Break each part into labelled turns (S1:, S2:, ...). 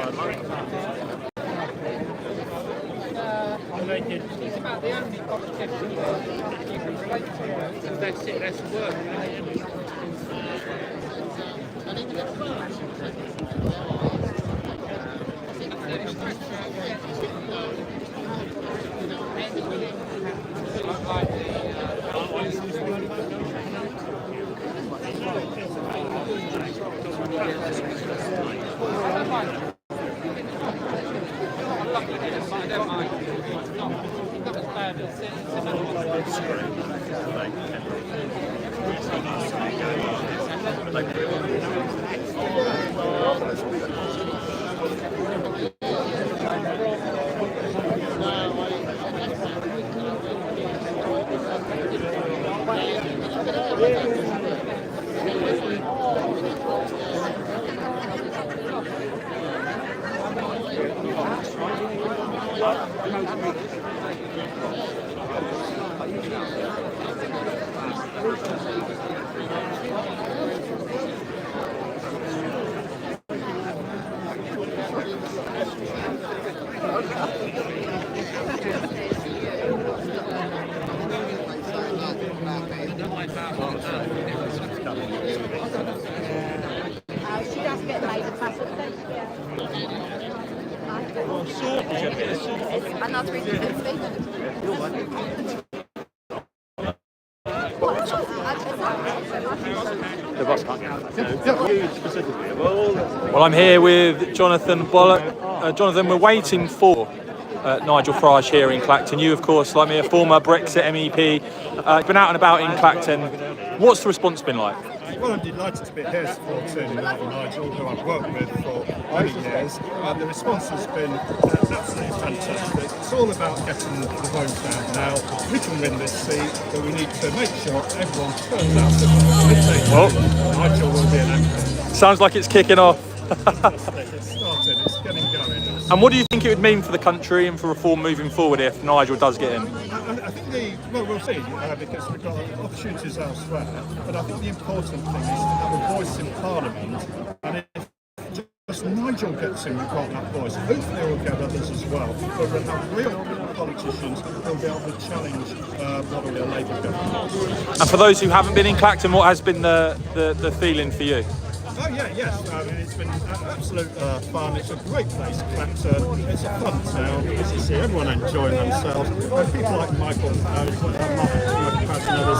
S1: It's about the only competition you can relate to. That's it, that's work.
S2: She does get made a fuss of things. And that's really good speaking.
S3: Well, I'm here with Jonathan Bollock. Jonathan, we're waiting for Nigel Farage here in Clacton. You, of course, like me, a former Brexit MEP, been out and about in Clacton. What's the response been like?
S4: Well, I'm delighted to be here supporting Nigel, who I've worked with for many years. The response has been absolutely fantastic. It's all about getting the vote out now. We can win this seat, but we need to make sure everyone turns out to vote. If they do, Nigel will be elected.
S3: Sounds like it's kicking off.
S4: It's started, it's getting going.
S3: And what do you think it would mean for the country and for reform moving forward if Nigel does get in?
S4: I think we'll see, because we've got opportunities elsewhere, but I think the important thing is to have a voice in Parliament, and if just Nigel gets in, we've got that voice. Hopefully we'll get others as well, but we'll have real politicians who'll be able to challenge not only a Labour government.
S3: And for those who haven't been in Clacton, what has been the feeling for you?
S4: Oh yeah, yes. I mean, it's been absolute fun. It's a great place, Clacton. It's a fun town. As you see, everyone enjoying themselves. People like Michael, and others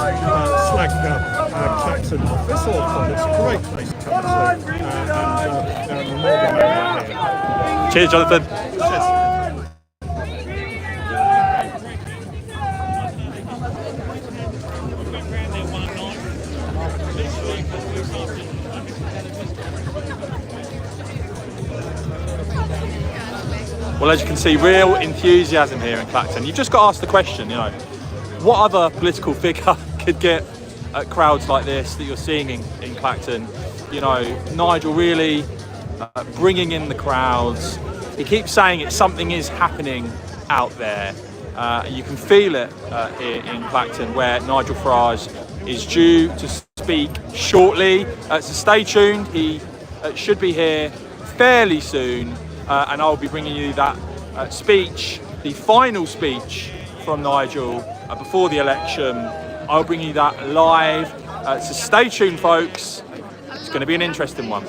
S4: slag Clacton off. It's all fun. It's a great place to come to. And the more the merrier here.
S3: Cheers, Jonathan.
S4: Cheers.
S3: Well, as you can see, real enthusiasm here in Clacton. You've just got asked the question, what other political figure could get crowds like this that you're seeing in Clacton? Nigel really bringing in the crowds. He keeps saying something is happening out there. You can feel it here in Clacton, where Nigel Farage is due to speak shortly. So stay tuned. He should be here fairly soon. And I'll be bringing you that speech, the final speech from Nigel before the election. I'll bring you that live. So stay tuned, folks. It's going to be an interesting one.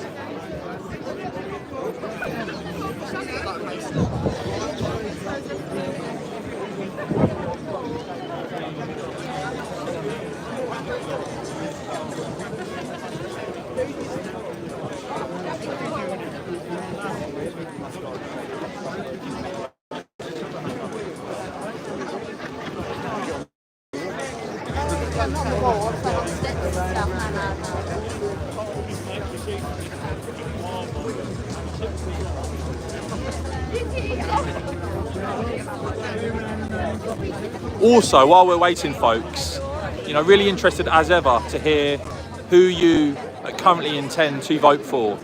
S3: Also, while we're waiting, folks, really interested as ever to hear who you currently intend to vote for.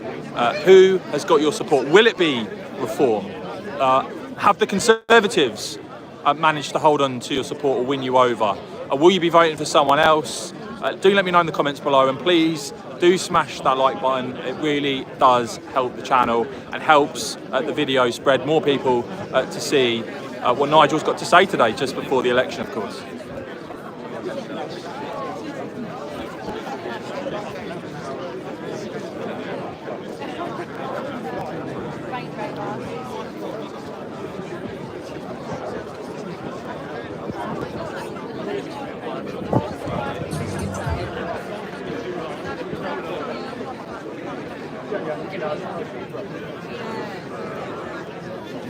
S3: Who has got your support? Will it be reform? Have the Conservatives managed to hold on to your support or win you over? Will you be voting for someone else? do let me know in the comments below, and please do smash that like button. It really does help the channel and helps the video spread more people to see what Nigel's got to say today, just before the election, of course.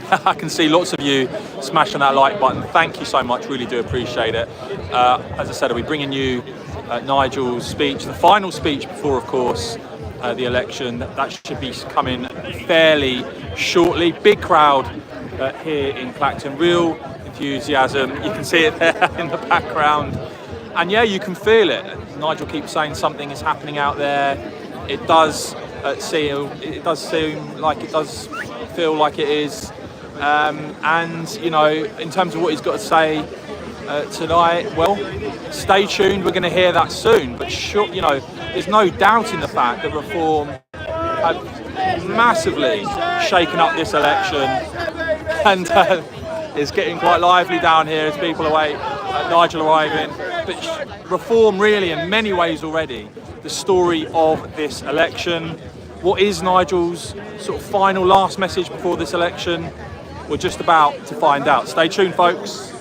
S3: I can see lots of you smashing that like button. Thank you so much, really do appreciate it. As I said, I'll be bringing you Nigel's speech, the final speech before, of course, the election. That should be coming fairly shortly. Big crowd here in Clacton, real enthusiasm. You can see it there in the background. And yeah, you can feel it. Nigel keeps saying something is happening out there. It does seem like it does feel like it is. And you know, in terms of what he's got to say tonight, well, stay tuned. We're going to hear that soon. But sure, you know, there's no doubt in the fact that Reform have massively shaken up this election, and it's getting quite lively down here as people await Nigel arriving. But Reform really, in many ways already, the story of this election. What is Nigel's sort of final last message before this election? We're just about to find out. Stay tuned, folks.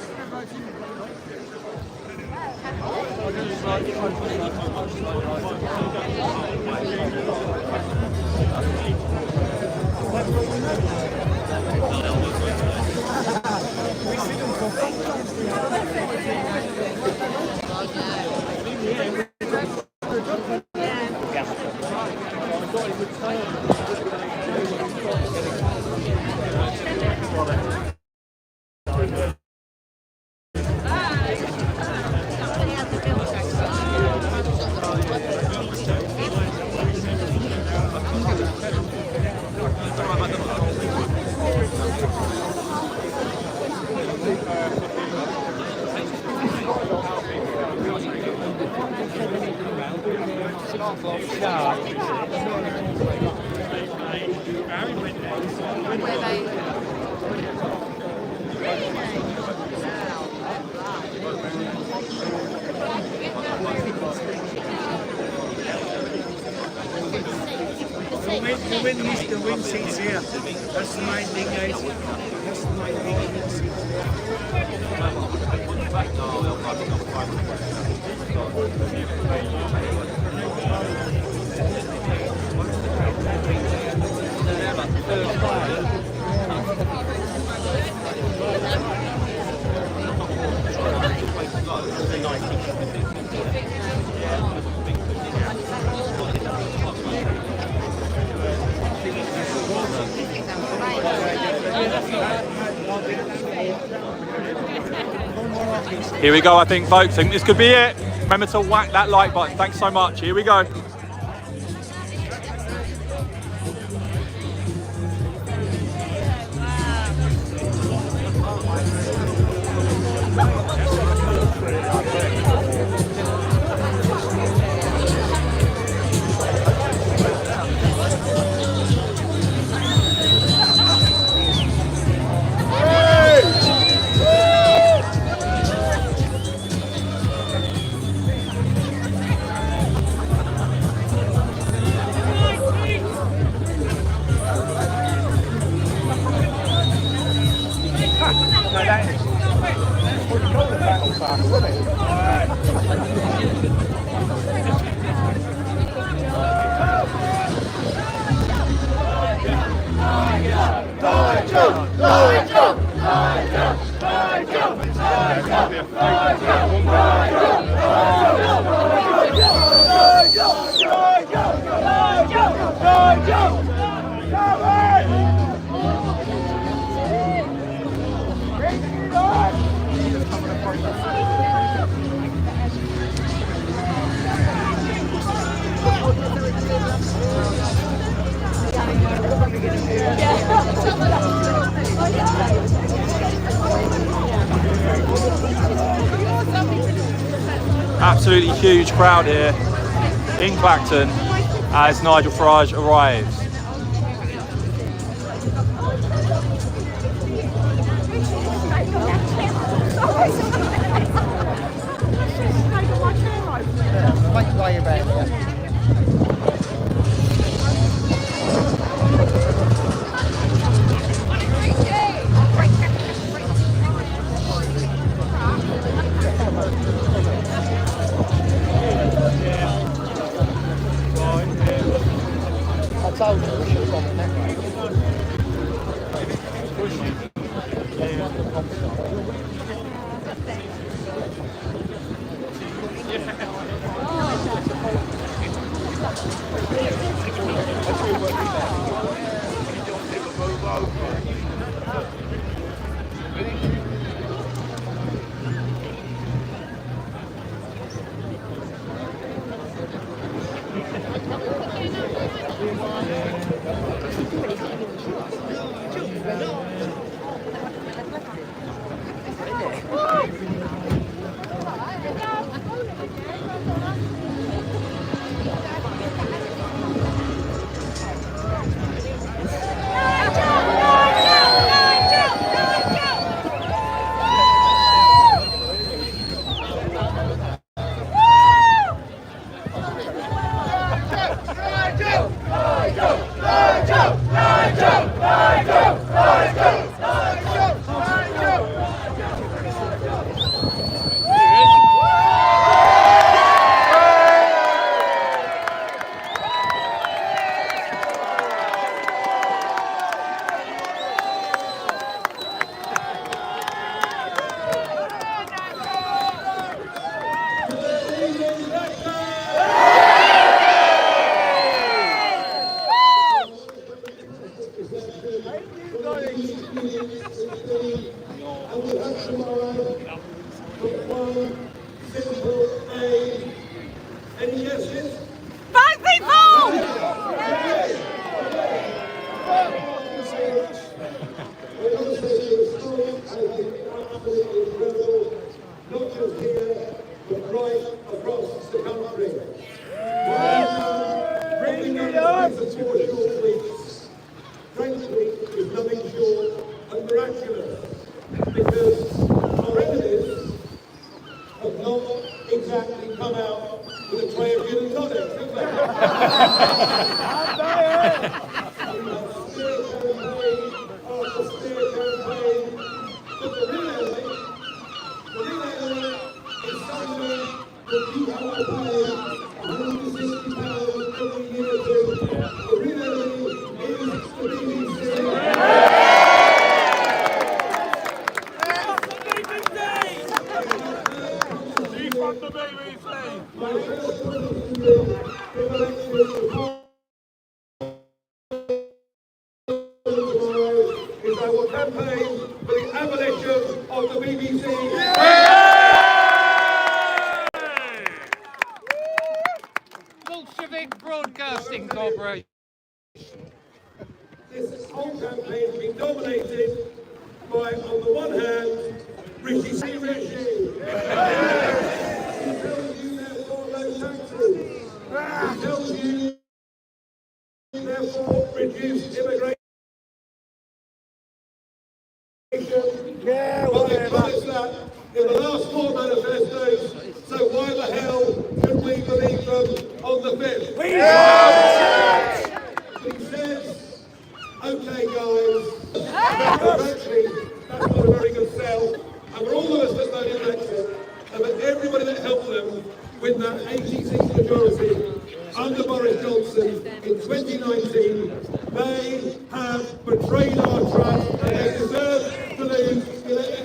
S5: The win seats here. That's the main thing, guys. That's the main thing.
S3: Here we go, I think, folks. I think this could be it. Remember to whack that like button. Thanks so much. Here we go. absolutely huge crowd here in Clacton as Nigel Farage arrives.
S1: I told you we should have gone the next way.
S4: Any guesses?
S2: 5 people!
S4: Not just here, but right across the country. Bring it on! For 4 short weeks. Frankly, is nothing short of miraculous. Because our enemies have not exactly come out with a tray of gin and tonic, have they? I will campaign for the abolition of the BBC.
S1: Bolshevik Broadcasting Corporation.
S4: This whole campaign has been dominated by, on the one hand, Rishi Sunak. He tells you therefore low taxes. He tells you therefore reduce immigration. But they promised that in the last 4 manifestos, so why the hell should we believe them on the 5th? He says, okay guys, actually that's not a very good sell, and for all of us that voted Brexit, and for everybody that helped them win that 86 majority under Boris Johnson in 2019, they have betrayed our trust and they deserve to lose the election.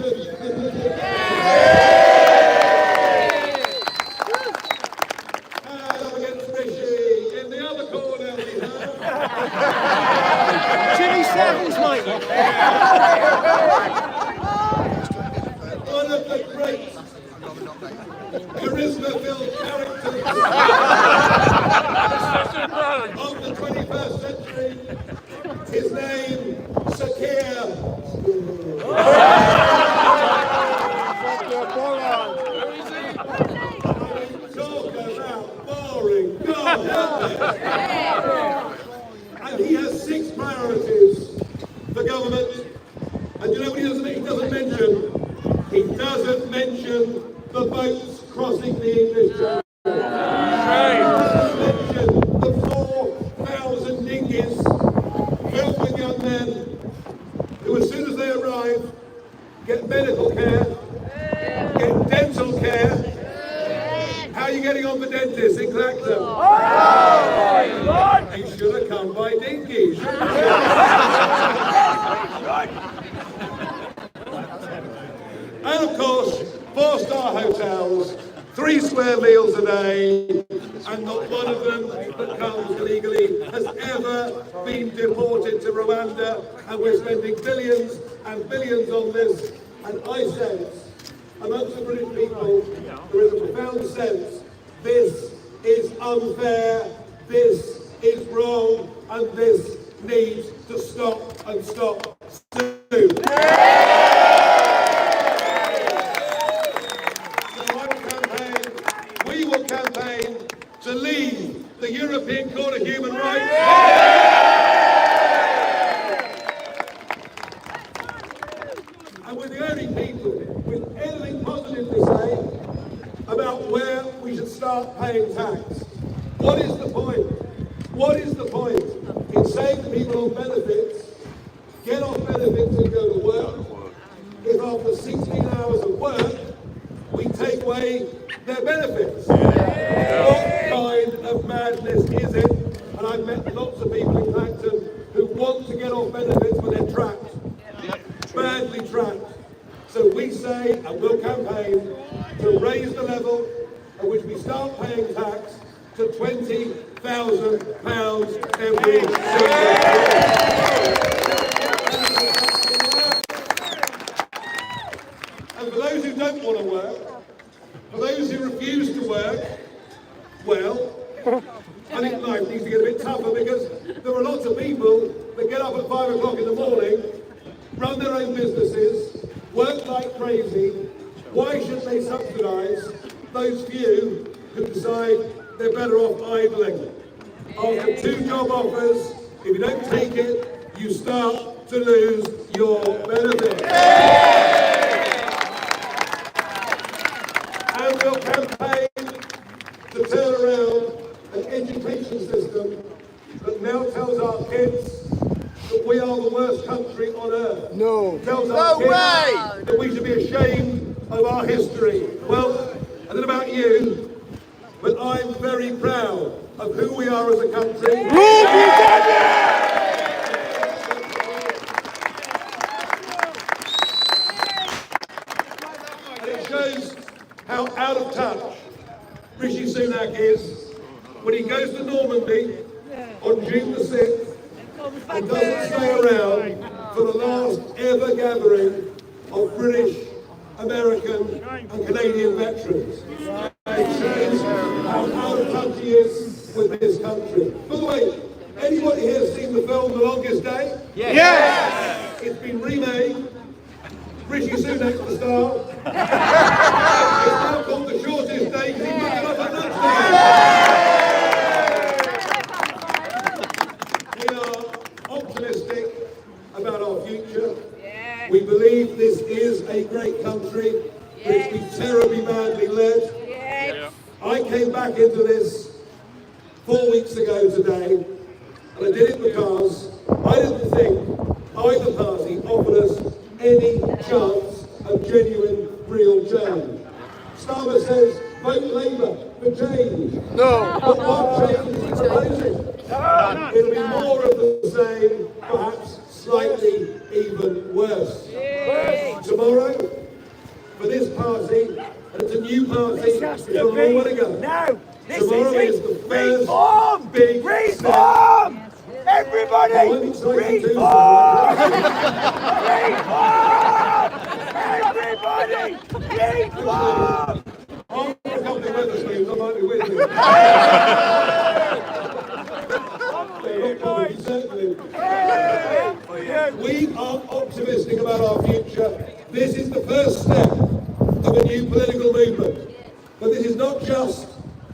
S4: And up against Rishi, in the other corner we have
S5: Jimmy Savile's mate.
S4: one of the great charisma-filled characters of the 21st century. His name, Sakir.
S6: government. And you know what he doesn't mention? He doesn't mention the boats crossing the English Channel. He doesn't mention the 4,000 dinghies filled with young men who, as soon as they arrive, get medical care, get dental care. How are you getting on for dentists in Clacton? You should have come by dinghies. And of course, 4-star hotels, 3 square meals a day, and not one of them that comes illegally has ever been deported to Rwanda, and we're spending billions and billions on this. And I sense, amongst the British people, there is a profound sense this is unfair, this is wrong, and this needs to stop, and stop soon. We will campaign to leave the European Court of Human Rights. And we're the only people with anything positive to say about where we should start paying tax. What is the point? What is the point in saying to people on benefits, get off benefits and go to work, if after 16 hours of work, we take away their benefits? What kind of madness is it? And I've met lots of people in Clacton who want to get off benefits, but they're trapped, badly trapped. So we say, and we'll campaign, to raise the level at which we start paying tax to £20,000 every single year. And for those who don't want to work, for those who refuse to work, well, I think life needs to get a bit tougher, because there are lots of people that get up at 5 o'clock in the morning, run their own businesses, work like crazy. Why should they subsidise those few who decide they're better off idling? After 2 job offers, if you don't take it, you start to lose your benefit. And we'll campaign to turn around an education system that now tells our kids that we are the worst country on earth. No. Tells our kids that we should be ashamed of our history. Well, I don't know about you, but I'm very proud of who we are as a country. And it shows how out of touch Rishi Sunak is when he goes to Normandy on June the 6th and doesn't stay around for the last ever gathering of British, American and Canadian veterans. It shows how out of touch he is with this country. By the way, anybody here seen the film The Longest Day? Yes! It's been remade. Rishi Sunak's the star. It's now called The Shortest Day because he put it up at lunchtime. We are optimistic about our future. We believe this is a great country, but it's been terribly badly led. I came back into this 4 weeks ago today, and I did it because I didn't think either party offered us any chance of genuine, real change. Starmer says, vote Labour for change. No. But what change is he proposing? It'll be more of the same, perhaps slightly even worse. Tomorrow, for this party, and it's a new party, it's a long way to go.
S5: No,
S6: Tomorrow is the first
S5: reform!
S6: big
S5: Reform! Everybody!
S6: Reform!
S5: Reform! Everybody! Reform!
S6: I'm a couple of weather schemes, I might be with you. We are optimistic about our future. This is the first step of a new political movement. But this is not just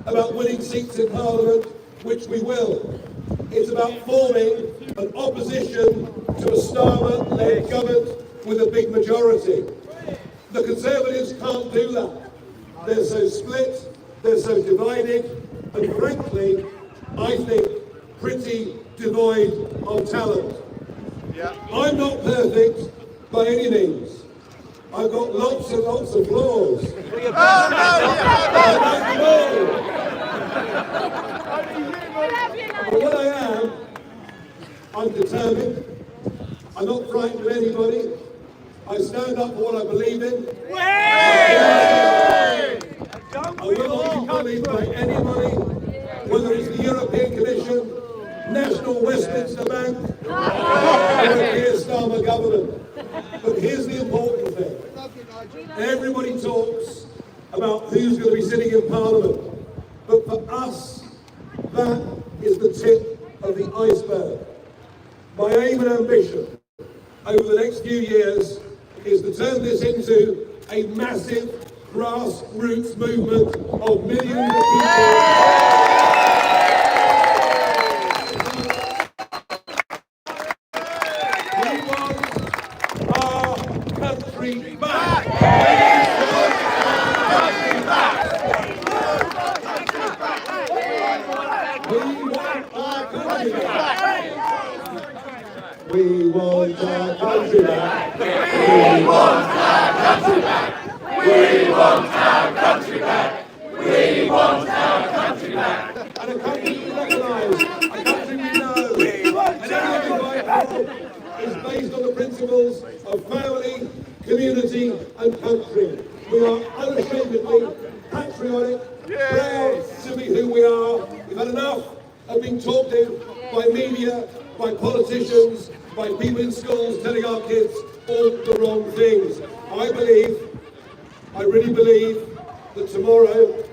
S6: about winning seats in Parliament, which we will. It's about forming an opposition to a Starmer-led government with a big majority. The Conservatives can't do that. They're so split, they're so divided, and frankly, I think, pretty devoid of talent. I'm not perfect by any means. I've got lots and lots of flaws. But what I am, I'm determined. I'm not frightened of anybody. I stand up for what I believe in. I will not be bullied by anybody, whether it's the European Commission, National Westminster Bank, or a Keir Starmer government. But here's the important thing. Everybody talks about who's going to be sitting in Parliament. But for us, that is the tip of the iceberg. My aim and ambition over the next few years is to turn this into a massive grassroots movement of millions of people. We want our country back. We want our country back. We want our country back. We want our country back. We want our country back. And a country we recognise, a country we know. We want and everything we fight for is based on the principles of family, community and country. We are unashamedly patriotic, proud to be who we are. We've had enough of being talked to by media, by politicians, by people in schools telling our kids all the wrong things. I really believe that tomorrow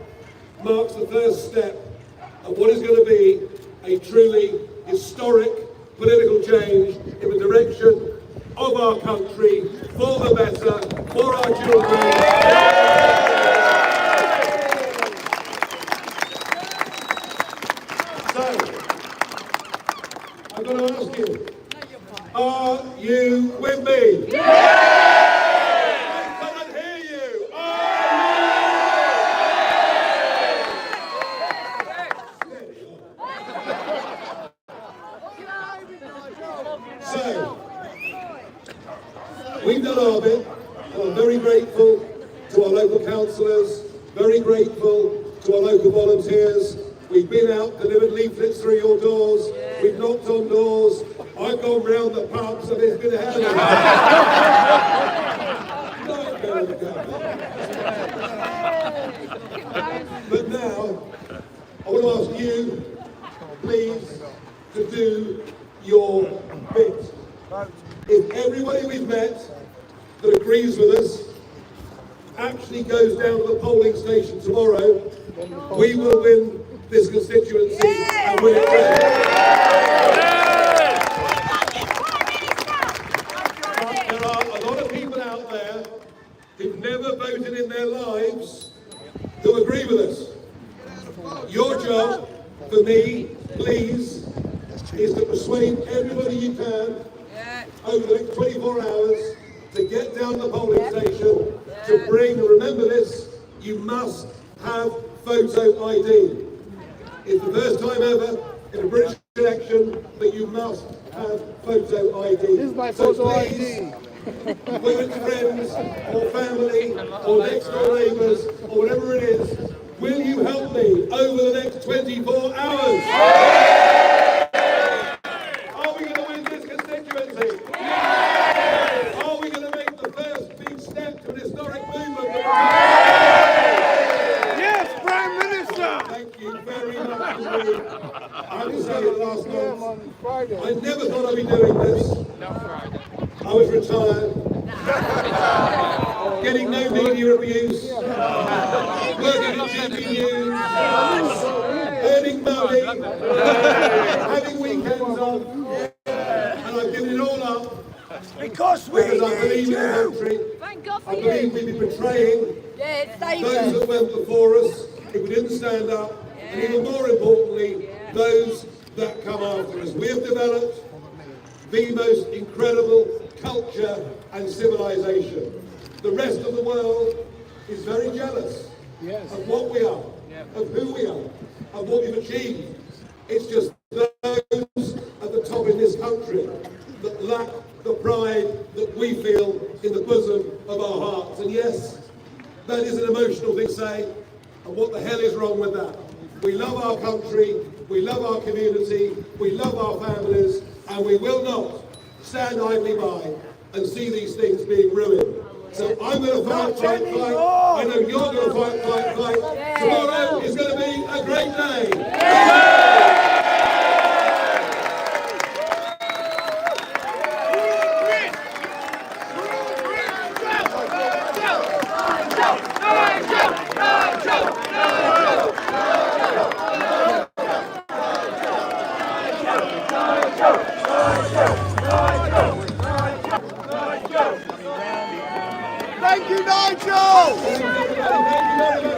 S6: marks the first step of what is going to be a truly historic political change in the direction of our country, for the better, for our children. So, I'm going to ask you, are you with me? Yeah! I can't hear you. So, we've done our bit, and I'm very grateful to our local councillors, very grateful to our local volunteers. We've been out, delivered leaflets through your doors, we've knocked on doors, I've gone round the pubs and it's been a hell of a But now, I want to ask you, please, to do your bit. If everybody we've met that agrees with us actually goes down to the polling station tomorrow, we will win this constituency and win it well. But there are a lot of people out there who've never voted in their lives who agree with us. Your job, for me, please, is to persuade everybody you can over the next 24 hours to get down the polling station, to bring, remember this, you must have photo ID. It's the first time ever in a British election that you must have photo ID.
S5: This is my photo ID.
S6: Whether it's friends or family or next door neighbours or whatever it is, will you help me over the next 24 hours? Are we going to win this constituency? Are we going to make the first big step to an historic movement?
S5: Yes, Prime Minister!
S6: Thank you very much indeed. I was saying last month, I never thought I'd be doing this. I was retired, getting no media abuse, working at TV News, earning money, having weekends off, and I've given it all up because I believe in the country.
S2: Thank God for
S6: I believe we'd be betraying those that went before us if we didn't stand up, and even more importantly, those that come after us. We have developed the most incredible culture and civilization. The rest of the world is very jealous of what we are, of who we are, of what we've achieved. It's just those at the top in this country that lack the pride that we feel in the bosom of our hearts. And yes, that is an emotional thing to say, and what the hell is wrong with that? We love our country, we love our community, we love our families, and we will not stand idly by and see these things being ruined. So I'm going to fight. I know you're going to fight. Tomorrow is going to be a great day.
S5: Thank you, Nigel!
S6: Thank you very much.